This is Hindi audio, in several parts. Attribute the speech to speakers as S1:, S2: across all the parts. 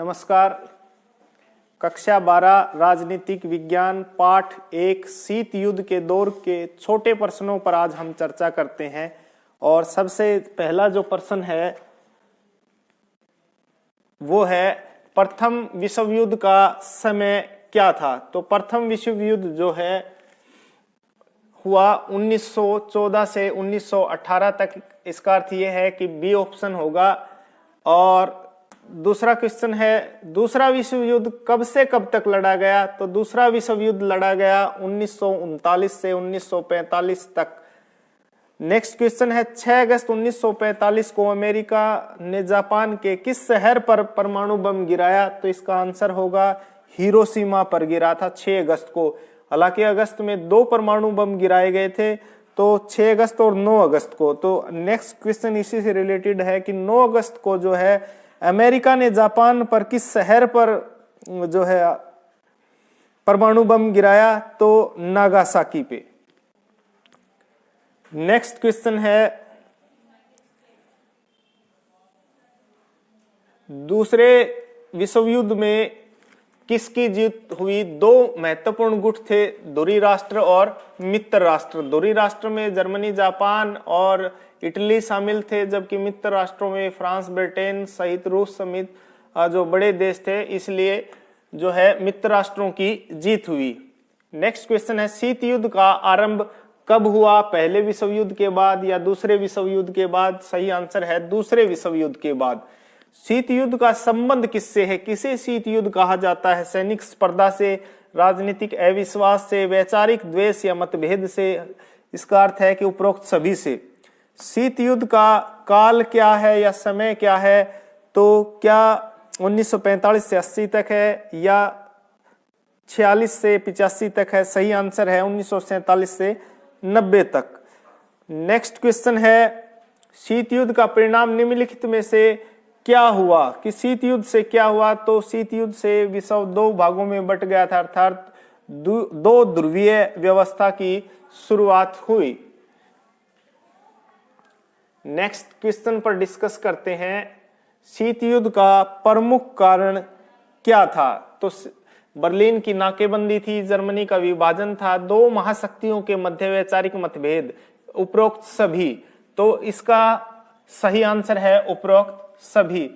S1: नमस्कार। कक्षा 12 राजनीतिक विज्ञान पाठ 1 शीत युद्ध के दौर के छोटे प्रश्नों पर आज हम चर्चा करते हैं। और सबसे पहला जो प्रश्न है वो है प्रथम विश्व युद्ध का समय क्या था। तो प्रथम विश्व युद्ध जो है हुआ 1914 से 1918 तक। इसका अर्थ ये है कि बी ऑप्शन होगा। और दूसरा क्वेश्चन है दूसरा विश्व युद्ध कब से कब तक लड़ा गया। तो दूसरा विश्व युद्ध लड़ा गया 1939 से 1945 तक। नेक्स्ट क्वेश्चन है 6 अगस्त 1945 को अमेरिका ने जापान के किस शहर पर परमाणु बम गिराया। तो इसका आंसर होगा हिरोशिमा पर गिरा था 6 अगस्त को। हालांकि अगस्त में 2 परमाणु बम गिराए गए थे, तो 6 अगस्त और 9 अगस्त को। तो नेक्स्ट क्वेश्चन इसी से रिलेटेड है कि 9 अगस्त को जो है अमेरिका ने जापान पर किस शहर पर जो है परमाणु बम गिराया। तो नागासाकी पे। नेक्स्ट क्वेश्चन है दूसरे विश्व युद्ध में किसकी जीत हुई। 2 महत्वपूर्ण गुट थे, धुरी राष्ट्र और मित्र राष्ट्र। धुरी राष्ट्र में जर्मनी, जापान और इटली शामिल थे, जबकि मित्र राष्ट्रों में फ्रांस, ब्रिटेन सहित रूस समेत जो बड़े देश थे, इसलिए जो है मित्र राष्ट्रों की जीत हुई। नेक्स्ट क्वेश्चन है शीत युद्ध का आरंभ कब हुआ, पहले विश्व युद्ध के बाद या दूसरे विश्व युद्ध के बाद। सही आंसर है दूसरे विश्व युद्ध के बाद। शीत युद्ध का संबंध किससे है, किसे शीत युद्ध कहा जाता है। सैनिक स्पर्धा से, राजनीतिक अविश्वास से, वैचारिक द्वेष या मतभेद से। इसका अर्थ है कि उपरोक्त सभी से। शीत युद्ध का काल क्या है या समय क्या है। तो क्या 1945 से 80 तक है या 46 से 85 तक है। सही आंसर है 1947 से 90 तक। नेक्स्ट क्वेश्चन है शीत युद्ध का परिणाम निम्नलिखित में से क्या हुआ, कि शीत युद्ध से क्या हुआ। तो शीत युद्ध से विश्व 2 भागों में बट गया था, अर्थात 2 ध्रुवीय व्यवस्था की शुरुआत हुई। नेक्स्ट क्वेश्चन पर डिस्कस करते हैं शीत युद्ध का प्रमुख कारण क्या था। तो बर्लिन की नाकेबंदी थी, जर्मनी का विभाजन था, 2 महाशक्तियों के मध्य वैचारिक मतभेद, उपरोक्त सभी। तो इसका सही आंसर है उपरोक्त सभी।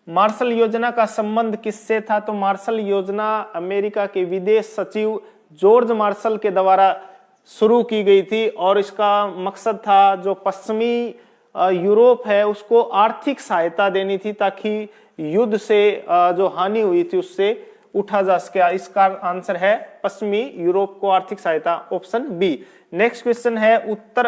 S1: मार्शल योजना का संबंध किससे था। तो मार्शल योजना अमेरिका के विदेश सचिव जॉर्ज मार्शल के द्वारा शुरू की गई थी, और इसका मकसद था जो पश्चिमी यूरोप है उसको आर्थिक सहायता देनी थी, ताकि युद्ध से जो हानि हुई थी उससे उठा जा सके। इसका आंसर है पश्चिमी यूरोप को आर्थिक सहायता, ऑप्शन बी। नेक्स्ट क्वेश्चन है उत्तर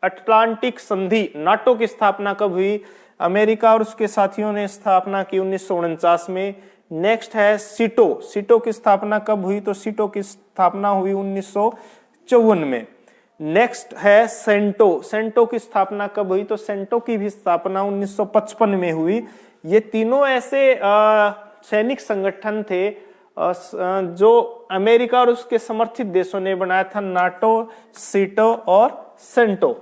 S1: अटलांटिक संधि नाटो की स्थापना कब हुई। अमेरिका और उसके साथियों ने स्थापना की 1949 में। नेक्स्ट है सीटो की स्थापना कब हुई। तो सीटो की स्थापना हुई 1954 में। नेक्स्ट है सेंटो की स्थापना कब हुई। तो सेंटो की भी स्थापना 1955 में हुई। ये तीनों ऐसे सैनिक संगठन थे जो अमेरिका और उसके समर्थित देशों ने बनाया था, नाटो, सीटो और सेंटो।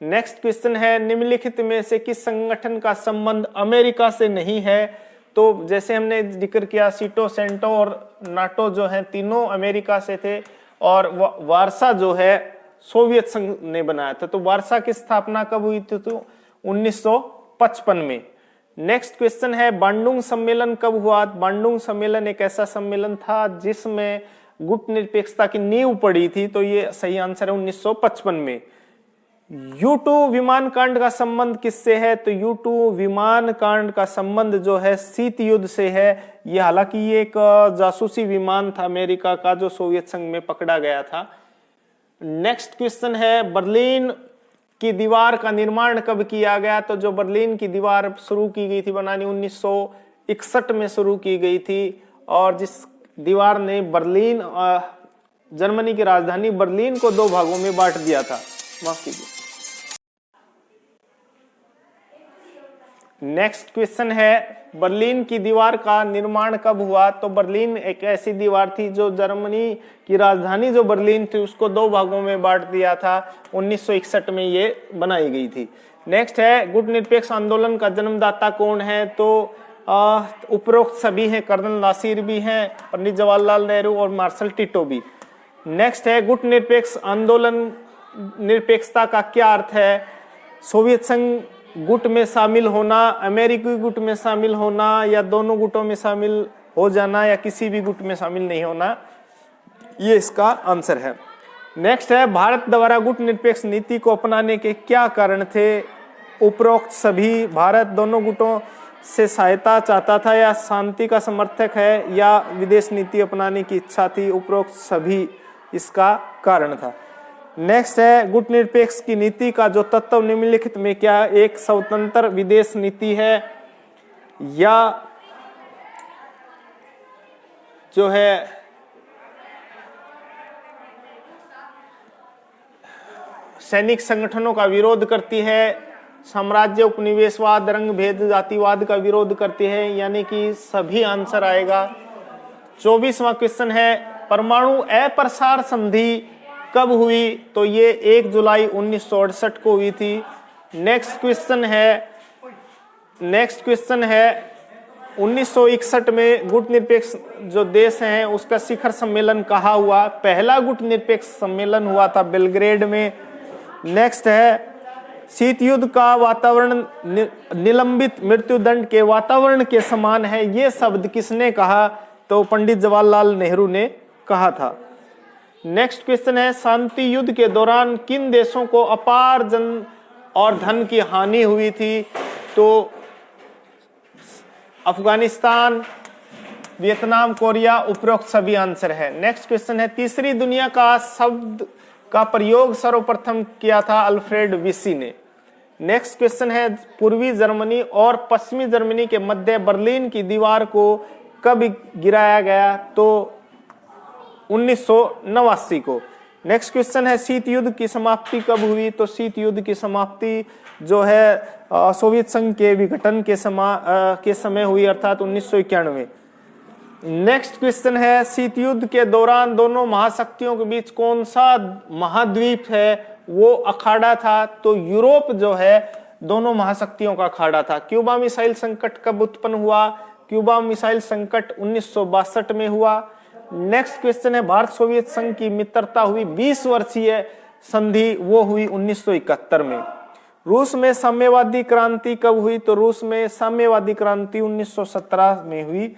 S1: नेक्स्ट क्वेश्चन है निम्नलिखित में से किस संगठन का संबंध अमेरिका से नहीं है। तो जैसे हमने जिक्र किया सीटो, सेंटो और नाटो जो है तीनों अमेरिका से थे, और वारसा जो है सोवियत संघ ने बनाया था। तो वारसा की स्थापना कब हुई थी। तो 1955 में। नेक्स्ट क्वेश्चन है बांडुंग सम्मेलन कब हुआ। बांडुंग सम्मेलन एक ऐसा सम्मेलन था जिसमें गुट निरपेक्षता की नींव पड़ी थी। तो ये सही आंसर है 1955 में। U2 विमान कांड का संबंध किससे है। तो U2 विमान कांड का संबंध जो है शीत युद्ध से है। ये हालांकि ये एक जासूसी विमान था अमेरिका का, जो सोवियत संघ में पकड़ा गया था। नेक्स्ट क्वेश्चन है बर्लिन की दीवार का निर्माण कब किया गया। तो जो बर्लिन की दीवार शुरू की गई थी बनानी 1961 में शुरू की गई थी, और जिस दीवार ने बर्लिन जर्मनी की राजधानी बर्लिन को 2 भागों में बांट दिया था। माफ कीजिए। नेक्स्ट क्वेश्चन है बर्लिन की दीवार का निर्माण कब हुआ। तो बर्लिन एक ऐसी दीवार थी जो जर्मनी की राजधानी जो बर्लिन थी उसको 2 भागों में बांट दिया था। 1961 में ये बनाई गई थी। नेक्स्ट है गुट निरपेक्ष आंदोलन का जन्मदाता कौन है। तो उपरोक्त सभी हैं, कर्नल नासिर भी हैं, पंडित जवाहरलाल नेहरू और मार्शल टिटो भी। नेक्स्ट है गुट निरपेक्ष आंदोलन, निरपेक्षता का क्या अर्थ है? सोवियत संघ गुट में शामिल होना, अमेरिकी गुट में शामिल होना, या दोनों गुटों में शामिल हो जाना, या किसी भी गुट में शामिल नहीं होना, ये इसका आंसर है। नेक्स्ट है भारत द्वारा गुट निरपेक्ष नीति को अपनाने के क्या कारण थे? उपरोक्त सभी। भारत दोनों गुटों से सहायता चाहता था या शांति का समर्थक है या विदेश नीति अपनाने की इच्छा थी? उपरोक्त सभी इसका कारण था। नेक्स्ट है गुट निरपेक्ष की नीति का जो तत्व निम्नलिखित में क्या एक स्वतंत्र विदेश नीति है या जो है सैनिक संगठनों का विरोध करती है, साम्राज्य उपनिवेशवाद रंग भेद जातिवाद का विरोध करती है, यानी कि सभी आंसर आएगा। 24वां क्वेश्चन है परमाणु अप्रसार संधि कब हुई? तो ये 1 जुलाई 1968 को हुई थी। नेक्स्ट क्वेश्चन है 1961 में गुट निरपेक्ष जो देश हैं उसका शिखर सम्मेलन कहाँ हुआ? पहला गुट निरपेक्ष सम्मेलन हुआ था बेलग्रेड में। नेक्स्ट है शीत युद्ध का वातावरण निलंबित मृत्युदंड के वातावरण के समान है, ये शब्द किसने कहा? तो पंडित जवाहरलाल नेहरू ने कहा था। नेक्स्ट क्वेश्चन है शांति युद्ध के दौरान किन देशों को अपार जन और धन की हानि हुई थी? तो अफगानिस्तान, वियतनाम, कोरिया, उपरोक्त सभी आंसर है। नेक्स्ट क्वेश्चन है तीसरी दुनिया का शब्द का प्रयोग सर्वप्रथम किया था अल्फ्रेड विसी ने। नेक्स्ट क्वेश्चन है पूर्वी जर्मनी और पश्चिमी जर्मनी के मध्य बर्लिन की दीवार को कब गिराया गया? तो 1989 को। नेक्स्ट क्वेश्चन है शीत युद्ध की समाप्ति कब हुई? तो शीत युद्ध की समाप्ति जो है सोवियत संघ के विघटन के समय हुई, अर्थात 1991। नेक्स्ट क्वेश्चन है शीत युद्ध के दौरान दोनों महाशक्तियों के बीच कौन सा महाद्वीप है वो अखाड़ा था? तो यूरोप जो है दोनों महाशक्तियों का अखाड़ा था। क्यूबा मिसाइल संकट कब उत्पन्न हुआ? क्यूबा मिसाइल संकट 1962 में हुआ। नेक्स्ट क्वेश्चन है भारत सोवियत संघ की मित्रता हुई 20 वर्षीय संधि, वो हुई 1971 में। रूस में साम्यवादी क्रांति कब हुई? तो रूस में साम्यवादी क्रांति 1917 में हुई।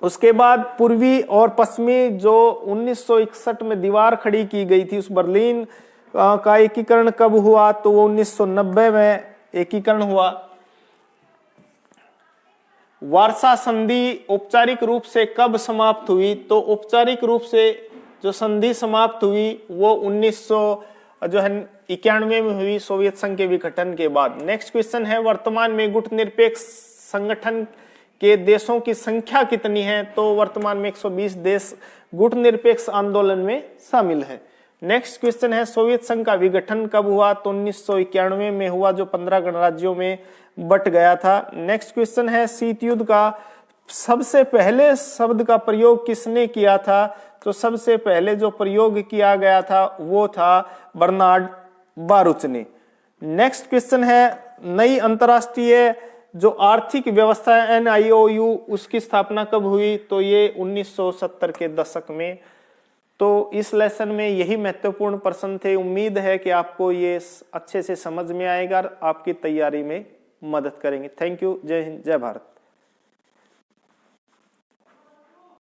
S1: उसके बाद पूर्वी और पश्चिमी जो 1961 में दीवार खड़ी की गई थी, उस बर्लिन का एकीकरण कब हुआ? तो वो 1990 में एकीकरण हुआ। वार्सा संधि औपचारिक रूप से कब समाप्त हुई? तो औपचारिक रूप से जो संधि समाप्त हुई वो 1991 में हुई, सोवियत संघ के विघटन के बाद। नेक्स्ट क्वेश्चन है वर्तमान में गुट निरपेक्ष संगठन के देशों की संख्या कितनी है? तो वर्तमान में 120 देश गुट निरपेक्ष आंदोलन में शामिल है। नेक्स्ट क्वेश्चन है सोवियत संघ का विघटन कब हुआ? तो 1991 में हुआ, जो 15 गणराज्यों में बट गया था। नेक्स्ट क्वेश्चन है शीत युद्ध का सबसे पहले शब्द का प्रयोग किसने किया था? तो सबसे पहले जो प्रयोग किया गया था वो था बर्नार्ड बारूच ने। नेक्स्ट क्वेश्चन है नई अंतरराष्ट्रीय जो आर्थिक व्यवस्था है NIOU, उसकी स्थापना कब हुई? तो ये 1970 के दशक में। तो इस लेसन में यही महत्वपूर्ण प्रश्न थे। उम्मीद है कि आपको ये अच्छे से समझ में आएगा और आपकी तैयारी में मदद करेंगे। Thank you. जय हिंद, जय भारत।